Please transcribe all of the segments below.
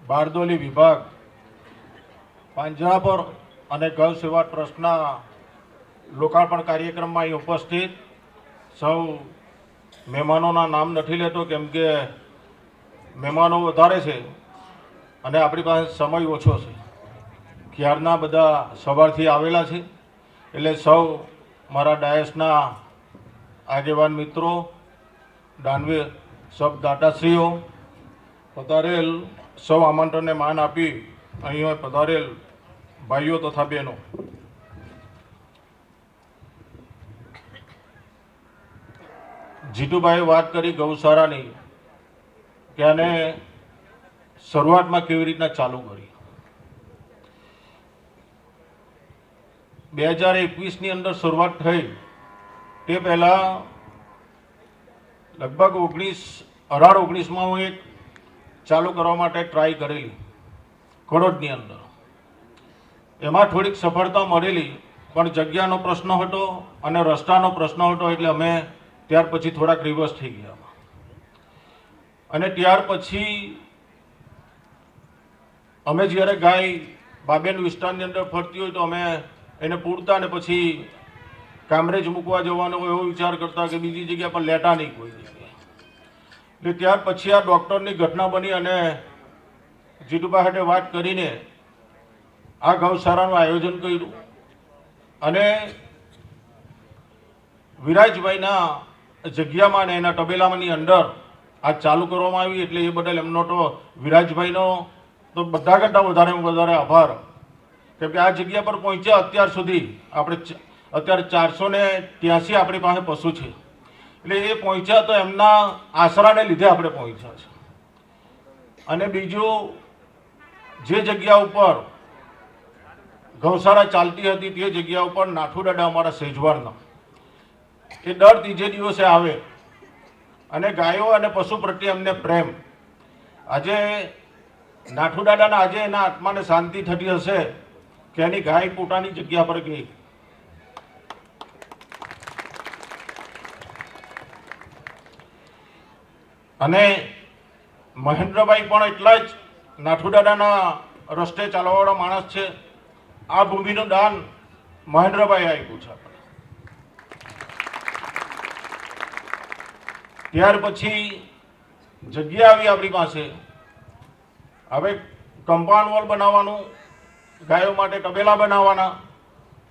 બારડોલી વિભાગ પાંજરાપોર અને ગૌ સેવા ટ્રસ્ટના લોકાર્પણ કાર્યક્રમમાં અહીં ઉપસ્થિત સૌ મહેમાનોના નામ નથી લેતો, કેમ કે મહેમાનો વધારે છે અને આપણી પાસે સમય ઓછો છે. ક્યારના બધા સવારથી આવેલા છે, એટલે સૌ મારા ડાયસના આગેવાન મિત્રો, દાનવીર સબ દાતાશ્રીઓ, પધારેલ સૌ આમંત્રણને માન આપી અહીં પધારેલ ભાઈઓ તથા બહેનો, જીતુભાઈએ વાત કરી ગૌશાળાની કે આને શરૂઆતમાં કેવી રીતના ચાલુ કરી. 2021ની અંદર શરૂઆત થઈ તે પહેલાં લગભગ 18-19માં હું એક ચાલુ કરવા માટે ટ્રાય કરેલી કડોદની અંદર. એમાં થોડીક સફળતા મળેલી, પણ જગ્યાનો પ્રશ્ન હતો અને રસ્તાનો પ્રશ્ન હતો, એટલે અમે ત્યાર પછી થોડાક રિવર્સ થઈ ગયા. અને ત્યાર પછી અમે જ્યારે ગાય બાબેન વિસ્તારની અંદર ફરતી હોય તો અમે એને પૂરતા અને પછી કામરેજ મૂકવા જવાનો એવો વિચાર કરતા કે બીજી જગ્યા પર લેટા નહીં કોઈ જગ્યાએ. એટલે ત્યાર પછી આ ડૉક્ટરની ઘટના બની અને જીતુભાઈ સાથે વાત કરીને આ ગૌશાળાનું આયોજન કર્યું અને વિરાજભાઈના જગ્યામાં અને એના તબેલામાંની અંદર આ ચાલુ કરવામાં આવી. એટલે એ બદલ એમનો તો વિરાજભાઈનો તો બધા કરતાં વધારે આભાર, કેમ કે આ જગ્યા પર પહોંચ્યા અત્યાર સુધી આપણે અત્યારે 483 આપણી પાસે પશુ છે, એટલે એ પહોંચ્યા તો એમના આશરાને લીધે આપણે પહોંચ્યા છે. અને બીજું, જે જગ્યા ઉપર ગૌશાળા ચાલતી હતી તે જગ્યા ઉપર નાથુ દાદા અમારા સેજવારના એ દર ત્રીજે દિવસે આવે અને ગાયો અને પશુ પ્રત્યે એમને પ્રેમ. આજે નાથુ દાદાના આજે એના આત્માને શાંતિ થતી હશે કે એની ગાય પોતાની જગ્યા પર ગઈ. અને મહેન્દ્રભાઈ પણ એટલા જ નાથુ દાદાના રસ્તે ચાલવાવાળા માણસ છે. આ ભૂમિનું દાન મહેન્દ્રભાઈ આપ્યું છે. ત્યાર પછી જગ્યા આવી આપણી પાસે. હવે કમ્પાઉન્ડ વોલ બનાવવાનું, ગાયો માટે તબેલા બનાવવાના.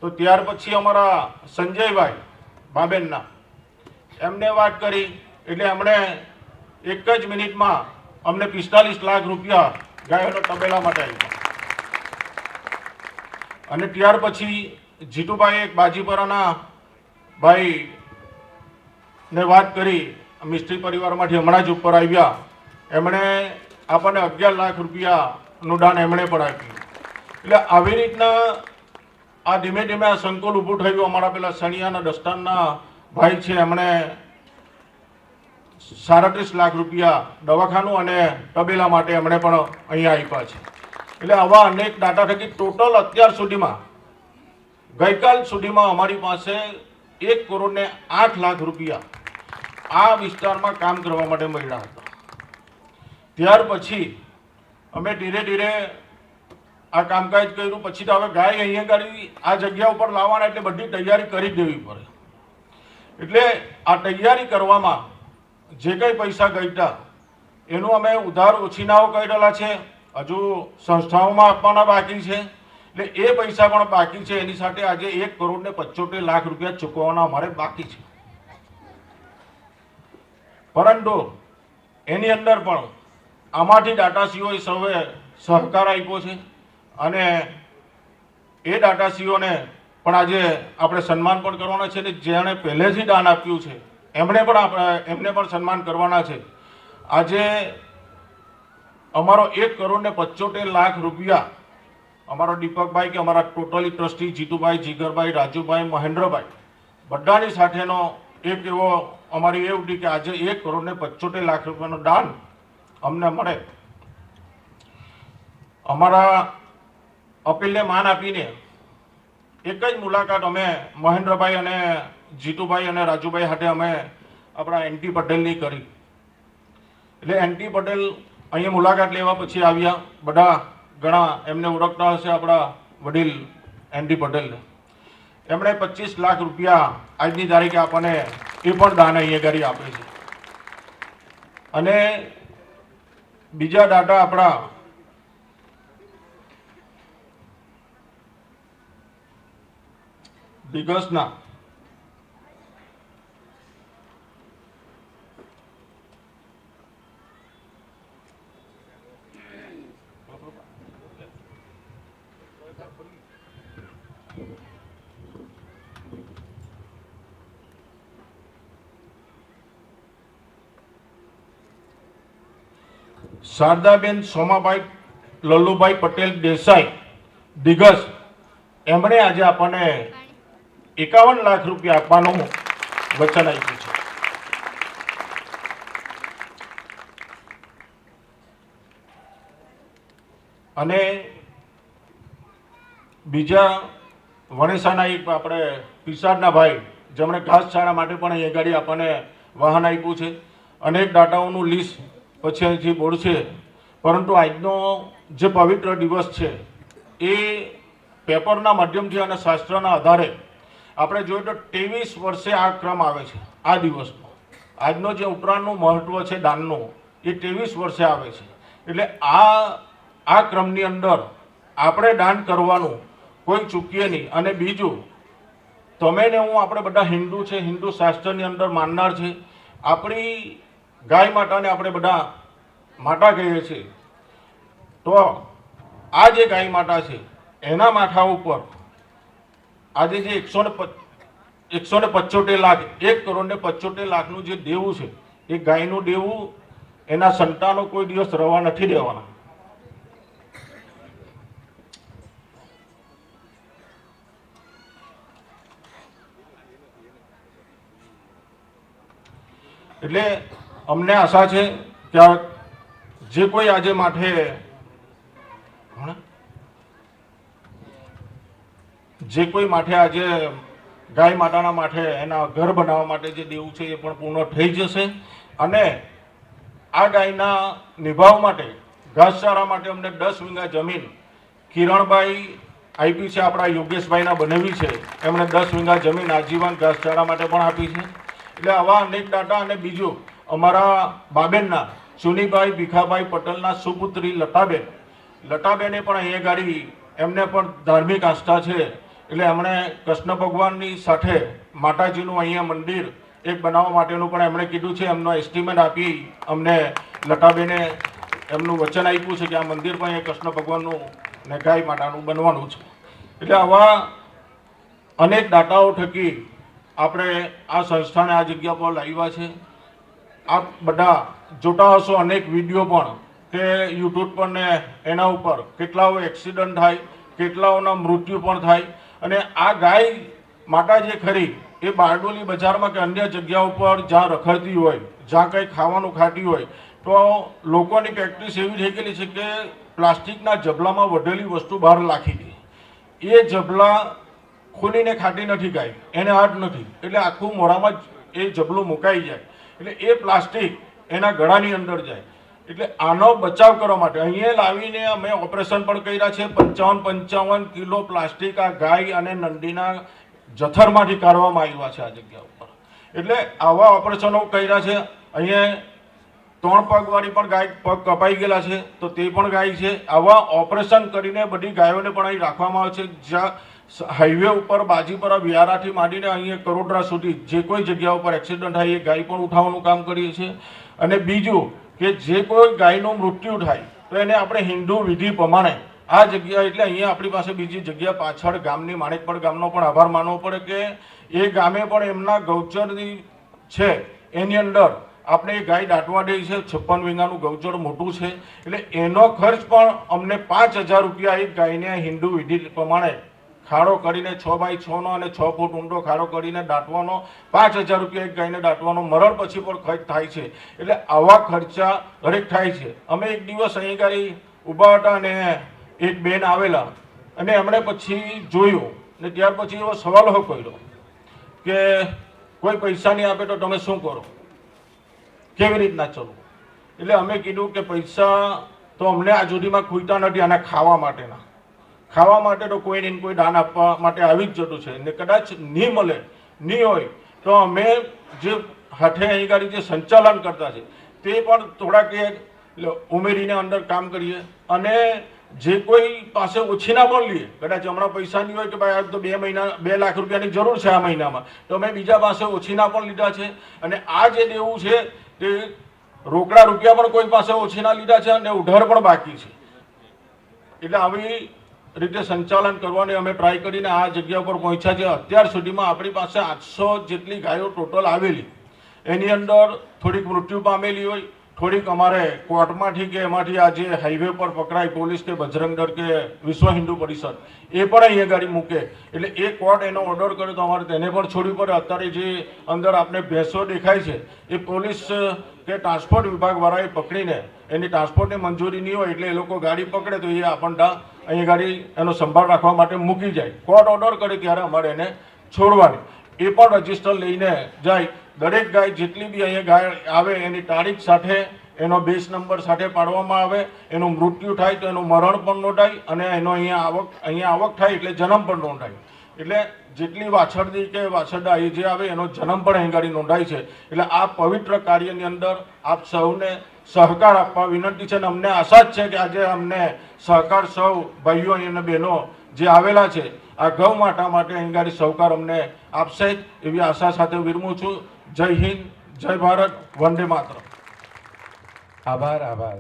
તો ત્યાર પછી અમારા સંજયભાઈ બાબેનના એમને વાત કરી, એટલે એમણે એક જ મિનિટમાં અમને 45 લાખ રૂપિયા ગાયોના તબેલા માટે આપ્યા. અને ત્યાર પછી જીતુભાઈ એક બાજીપરાના ભાઈ ને વાત કરી, મિસ્ત્રી પરિવારમાંથી હમણાં જ ઉપર આવ્યા, એમણે આપણને 11 લાખ રૂપિયાનું દાન એમણે પણ આપ્યું. એટલે આવી રીતના આ ધીમે ધીમે આ સંકુલ ઊભું થયું. અમારા પેલા સણિયાના દસ્તાનના ભાઈ છે, એમણે 37 લાખ રૂપિયા દવાખાનું અને તબેલા માટે એમણે પણ અહીંયા આપ્યા છે. એટલે આવા અનેક દાતા થકી ટોટલ અત્યાર સુધીમાં ગઈકાલ સુધીમાં અમારી પાસે 1,08 લાખ રૂપિયા આ વિસ્તારમાં કામ કરવા માટે મળ્યા હતા. ત્યાર પછી અમે ધીરે ધીરે આ કામકાજ કર્યું. પછી તો હવે ગાય અહીંયા ગાડી આ જગ્યા ઉપર લાવવાના, એટલે બધી તૈયારી કરી દેવી પડે. એટલે આ તૈયારી કરવામાં જે કંઈ પૈસા ગઈતા એનું અમે ઉધાર ઓછીનાઓ કરેલા છે, હજુ સંસ્થાઓમાં આપવાના બાકી છે. એટલે એ પૈસા પણ બાકી છે. એની સાથે આજે 1,75 લાખ રૂપિયા ચૂકવવાના અમારે બાકી છે. પરંતુ એની અંદર પણ આમાંથી દાતાશ્રીઓએ સૌએ સહકાર આપ્યો છે અને એ દાતાશ્રીઓને પણ આજે આપણે સન્માન પણ કરવાના છે. અને જેણે પહેલેથી દાન આપ્યું છે એમને પણ સન્માન કરવાના છે. આજે અમારો 1,75 લાખ રૂપિયા અમારો દીપકભાઈ કે અમારા ટોટલી ટ્રસ્ટી જીતુભાઈ, જીગરભાઈ, રાજુભાઈ, મહેન્દ્રભાઈ બધાની સાથેનો એક એવો અમારી એવું હતી કે આજે 1,75 લાખ રૂપિયાનું દાન અમને મળે. અમારા અપીલને માન આપીને એક જ મુલાકાત અમે મહેન્દ્રભાઈ અને જીતુભાઈ અને રાજુભાઈ સાથે અમે આપણા એનટી પટેલની કરી. એટલે એનટી પટેલ અહીંયા મુલાકાત લેવા પછી આવ્યા. બધા ઘણા એમને ઓળખતા હશે, આપણા વડીલ એનડી પટેલને. એમણે 25 લાખ રૂપિયા આજની તારીખે આપણને એ પણ દાન અહીંયા કરી આપે છે. અને બીજા દાતા આપણા દિગસના શારદાબેન સોમાભાઈ લલ્લુભાઈ પટેલ દેસાઈ દિગસ, એમણે આજે આપણને 51 લાખ રૂપિયા આપવાનું વચન આપ્યું છે. અને બીજા વણેસાના એક આપણે પિસાડના ભાઈ, જેમણે ઘાસચારા માટે પણ એ ગાડી આપણને વાહન આપ્યું છે. અનેક દાતાઓનું લિસ્ટ પછી અહીંથી બોર્ડ છે. પરંતુ આજનો જે પવિત્ર દિવસ છે એ પેપરના માધ્યમથી અને શાસ્ત્રના આધારે આપણે જોઈએ તો 23 વર્ષે આ ક્રમ આવે છે. આ દિવસનો આજનો જે ઉત્તરાયણનું મહત્વ છે દાનનું, એ 23 વર્ષે આવે છે. એટલે આ ક્રમની અંદર આપણે દાન કરવાનું કોઈ ચૂકીએ નહીં. અને બીજું, તમે ને હું આપણે બધા હિન્દુ છે, હિન્દુ શાસ્ત્રની અંદર માનનાર છે. આપણી ગાય માતાને આપણે બધા માતા કહીએ છીએ. તો આ જે ગાય માતા છે એના માથા ઉપર આજે જે 175 લાખ, 1,75,00,000નું જે દેવું છે, એ ગાયનું દેવું એના સંતાનો કોઈ દિવસ રવા નથી દેવાના. એટલે અમને આશા છે કે જે કોઈ આજે માથે આજે ગાય માતાના માથે એના ઘર બનાવવા માટે જે દેવું છે એ પણ પૂર્ણ થઈ જશે. અને આ ગાયના નિભાવ માટે, ઘાસચારા માટે અમને 10 વીઘા જમીન કિરણભાઈ આપી છે, આપણા યોગેશભાઈના બનેવી છે. એમણે 10 વીઘા જમીન આજીવન ઘાસચારા માટે પણ આપી છે. એટલે આવા અનેક દાતા. અને બીજું, અમારા બાબેનના સુનીભાઈ ભીખાભાઈ પટેલના સુપુત્રી લતાબેને પણ અહીંયા ગાડી, એમને પણ ધાર્મિક આસ્થા છે. એટલે એમણે કૃષ્ણ ભગવાનની સાથે માતાજીનું અહીંયા મંદિર એક બનાવવા માટેનું પણ એમણે કીધું છે. એમનો એસ્ટિમેટ આપી અમને લતાબેને એમનું વચન આપ્યું છે કે આ મંદિર પણ એ કૃષ્ણ ભગવાનનું ને ગાય માતાનું બનવાનું છે. એટલે આવા અનેક દાતાઓ થકી આપણે આ સંસ્થાને આ જગ્યા પર લાવ્યા છે. આપ બધા જોતા હશો અનેક વિડીયો પણ કે યુટ્યુબ પર ને એના ઉપર કેટલાઓ એક્સિડન્ટ થાય, કેટલાઓના મૃત્યુ પણ થાય. અને આ ગાય માતા જે ખરી એ બારડોલી બજારમાં કે અન્ય જગ્યાઓ પર જ્યાં રખડતી હોય, જ્યાં કંઈ ખાવાનું ખાતી હોય, તો લોકોની પ્રેક્ટિસ એવી થઈ ગયેલી છે કે પ્લાસ્ટિકના જબલામાં વધેલી વસ્તુ બહાર નાખી દે. એ જબલા ખોલીને ખાતી નથી ગાય, એને હાથ નથી, એટલે આખું મોઢામાં જ એ જબલું મુકાઈ જાય. એટલે એ પ્લાસ્ટિક એના ગળાની અંદર જાય. એટલે આનો બચાવ કરવા માટે અહીંયા લાવીને અમે ઓપરેશન પણ કર્યા છે. 55 કિલો પ્લાસ્ટિક આ ગાય અને નંદીના જથરમાંથી કાઢવામાં આવ્યા છે આ જગ્યા ઉપર. એટલે આવા ઓપરેશનો કર્યા છે. અહીંયા 3 પગવાળી પણ ગાય પગ કપાઈ ગયેલા છે, તો તે પણ ગાય છે. આવા ઓપરેશન કરીને બધી ગાયોને પણ અહીં રાખવામાં આવે છે. જ્યાં હાઈવે ઉપર બાજીપરા વિયારાથી માંડીને અહીંયા કરોડરા સુધી જે કોઈ જગ્યા ઉપર એક્સિડન્ટ થાય એ ગાય પણ ઉઠાવવાનું કામ કરીએ છીએ. અને બીજું કે જે કોઈ ગાયનું મૃત્યુ થાય તો એને આપણે હિન્દુ વિધિ પ્રમાણે આ જગ્યા, એટલે અહીંયા આપણી પાસે બીજી જગ્યા પાછળ ગામની માણેકપડ ગામનો પણ આભાર માનવો પડે કે એ ગામે પણ એમના ગૌચરની છે, એની અંદર આપણે એ ગાય દાટવા દે છે. 56 વીઘાનું ગૌચર મોટું છે. એટલે એનો ખર્ચ પણ અમને 5,000 રૂપિયા એક ગાયને હિન્દુ વિધિ પ્રમાણે ખાડો કરીને 6x6નો અને 6 ફૂટ ઊંડો ખાડો કરીને દાટવાનો 5,000 રૂપિયા એક ગાયને દાટવાનો મરણ પછી પણ ખર્ચ થાય છે. એટલે આવા ખર્ચા હરેક થાય છે. અમે એક દિવસ અહીં ગાડી ઊભા હતા અને એક બેન આવેલા અને એમણે પછી જોયું ને ત્યાર પછી એવો સવાલ કર્યો કે કોઈ પૈસા નહીં આપે તો તમે શું કરો, કેવી રીતના ચલો? એટલે અમે કીધું કે પૈસા તો અમને આ સુધીમાં ખૂટતા નથી, આના ખાવા માટે તો કોઈ ને કોઈ દાન આપવા માટે આવી જ જતું છે ને કદાચ નહીં મળે નહીં હોય તો અમે જે હાથે અહીં ગાડી જે સંચાલન કરતા છે તે પણ થોડાક ઉમેરીને અંદર કામ કરીએ અને જે કોઈ પાસે ઓછીના પણ લઈએ. કદાચ હમણાં પૈસા નહીં હોય કે ભાઈ આજ તો 2 લાખ રૂપિયાની જરૂર છે આ મહિનામાં, તો અમે બીજા પાસે ઓછીના પણ લીધા છે અને આ જે દેવું છે તે રોકડા રૂપિયા પણ કોઈ પાસે ઓછીના લીધા છે અને ઉધાર પણ બાકી છે. એટલે આવી રીતે સંચાલન કરવાની અમે ટ્રાય કરીને આ જગ્યા પર પહોંચ્યા છે. અત્યાર સુધીમાં આપણી પાસે 800 જેટલી ગાયો ટોટલ આવેલી, એની અંદર થોડીક મૃત્યુ પામેલી હોય, થોડીક અમારે કોર્ટમાંથી કે એમાંથી આજે હાઈવે પર પકડાય પોલીસ કે બજરંગ દળ કે વિશ્વ હિન્દુ પરિષદ એ પણ અહીંયા ગાડી મૂકે એટલે એ કોર્ટ એનો ઓર્ડર કરે તો અમારે તેને પણ છોડવી પડે. અત્યારે જે અંદર આપણે ભેંસો દેખાય છે એ પોલીસ કે ટ્રાન્સપોર્ટ વિભાગવાળાએ પકડીને એની ટ્રાન્સપોર્ટની મંજૂરી નહીં હોય એટલે એ લોકો ગાડી પકડે તો એ આપણને અહીંયા ગાડી એનો સંભાળ રાખવા માટે મૂકી જાય. કોર્ટ ઓર્ડર કરે ત્યારે અમારે એને છોડવાની, એ પણ રજીસ્ટર લઈને જાય. દરેક ગાય જેટલી બી અહીંયા ગાય આવે એની તારીખ સાથે એનો બેઝ નંબર સાથે પાડવામાં આવે. એનું મૃત્યુ થાય તો એનું મરણ પણ નોંધાય અને એનો અહીંયા આવક થાય એટલે જન્મ પણ નોંધાય. એટલે જેટલી વાછરડી કે વાછરડા એ જે આવે એનો જન્મ પણ અહીં ગાડી નોંધાય છે. એટલે આ પવિત્ર કાર્યની અંદર આપ સૌને સહકાર આપવા વિનંતી છે અને અમને આશા જ છે કે આજે અમને સહકાર સૌ ભાઈઓ અને બહેનો જે આવેલા છે આ ગૌ માતા માટે અહીં ગાડી સહકાર અમને આપશે એવી આશા સાથે વિરમું છું. જય હિન્દ, જય ભારત, વંદે માતરમ. આભાર.